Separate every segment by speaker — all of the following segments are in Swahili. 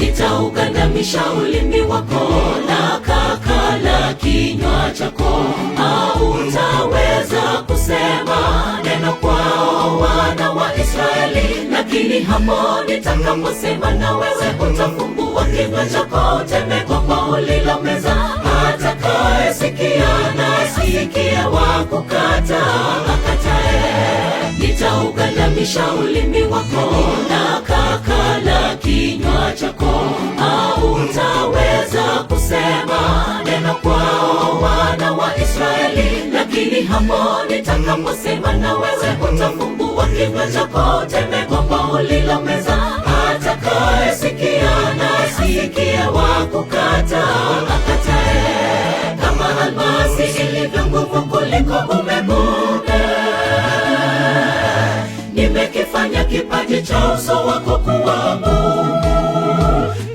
Speaker 1: nitaugandamisha ulimi wako na kakala kinywa chako. Hautaweza kusema neno kwao wana wa Israeli, lakini hapo nitakaposema na wewe utafumbua kinywa chako, uteme kwamba ulilomeza. Atakayesikia na asikie, wa kukataa akatae. Nitaugandamisha ulimi wako na kakala kinywa chako. Hautaweza kusema neno kwao wana wa Israeli, lakini hapo nitakaposema na wewe utafumbua kinywa chako, uteme kwamba ulilomeza. Atakayesikia na asikie, wa kukataa akatae. Kama almasi ilivyo ngumu kuliko umeme, nimekifanya kipaji cha uso wako kuwa ngumu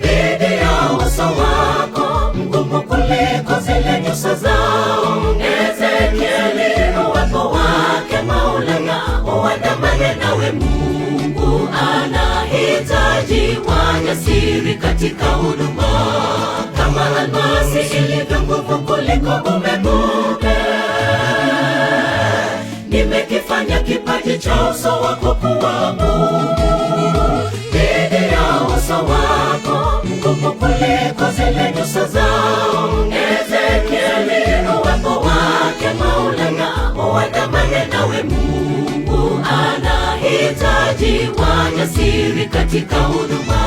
Speaker 1: dhidi ya uso wako, mgumu kuliko zile nyuso zao. Ezekieli, uwepo wake Maulana uandamane nawe. Mungu anahitaji wajasiri katika huduma. Kama almasi ilivyo ngumu kuliko umeme, nimekifanya kipaji cha uso wako kuwa ngumu dhidi ya uso wako, mgumu kuliko zile nyuso zao. Ezekieli, uwepo wake Maulana uandamane nawe. Mungu anahitaji wajasiri katika huduma.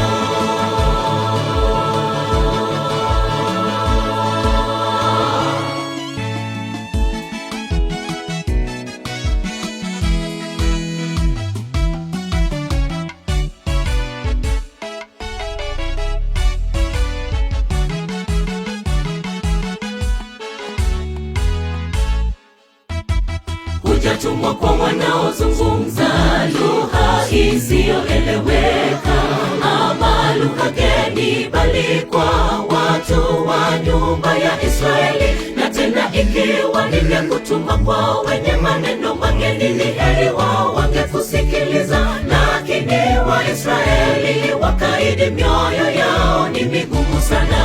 Speaker 1: Hujatumwa kwa wanaozungumza lugha isiyoeleweka ama lugha geni, bali kwa watu wa nyumba ya Israeli. Na tena ikiwa ningekutuma kwa wenye maneno mageni, ni heri wao wangekusikiliza. Lakini Waisraeli wakaidi, mioyo yao ni migumu sana.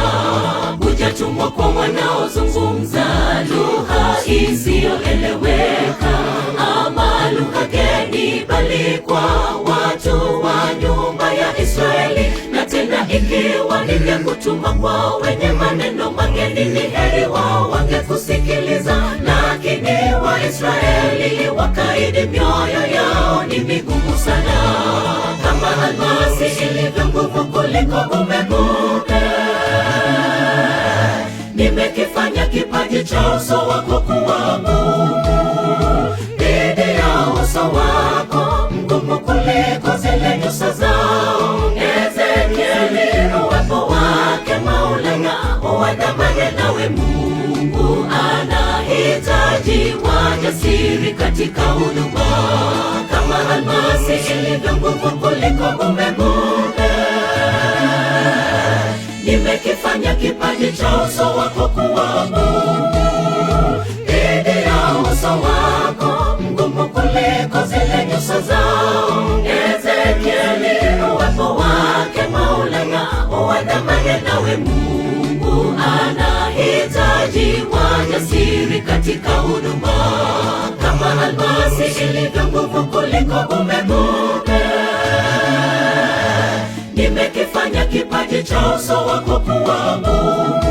Speaker 1: Hujatumwa kwa wanaozungumza lugha isiyoeleweka ama lugha geni, bali kwa watu wa nyumba ya Israeli. Na tena ikiwa ningekutuma kwa wenye maneno mageni, ni heri wao wangekusikiliza. Lakini Waisraeli wakaidi, mioyo yao ni migumu sana. Kama almasi ilivyo ngumu kuliko umeme, nimekifanya kipaji cha uso wako kuwa ngumu dhidi ya uso wako, mgumu kuliko zile nyuso zao. Ezekieli, uwepo wake Maulana uandamane nawe. Mungu anahitaji wajasiri katika huduma. Kama almasi ilivyo ngumu kuliko umeme, nimekifanya kipaji cha uso wako kuwa ngumu dhidi ya uso wako, mgumu kuliko zile nyuso zao. Ezekieli, uwepo wake Maulana uandamane nawe. Mungu anahitaji wajasiri katika huduma. Kama almasi ilivyo ngumu kuliko umeme, nimekifanya kipaji cha uso wako kuwa ngumu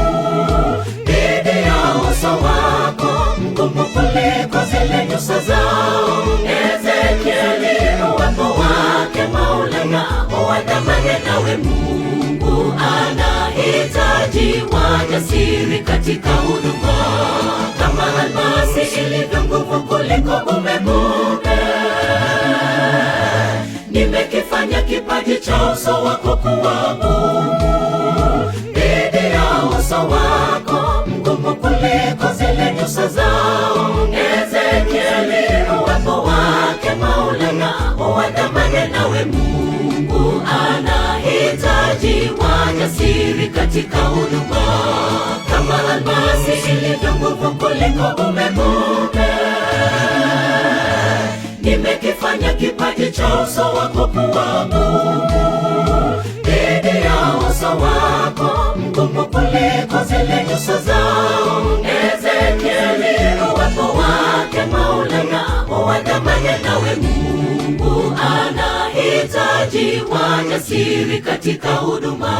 Speaker 1: dhidi ya uso wako, mgumu kuliko zile nyuso zao. Ezekieli, uwepo wake Maulana uandamane nawe. Mungu anahitaji wajasiri katika huduma. Kama almasi ilivyo ngumu kuliko umeme, nimekifanya kipaji cha uso wako kuwa ngumu dhidi ya uso wako, mgumu kuliko zile nyuso zao. Ezekieli, uwepo wake Maulana uandamane nawe. Mungu anahitaji wajasiri katika huduma. Kama almasi ilivyo ngumu kuliko umeme, nimekifanya kipaji cha uso wako kuwa ngumu dhidi ya uso zile nyuso zao. Ezekieli, uwepo wake Maulana uandamane nawe. Mungu anahitaji wajasiri katika huduma.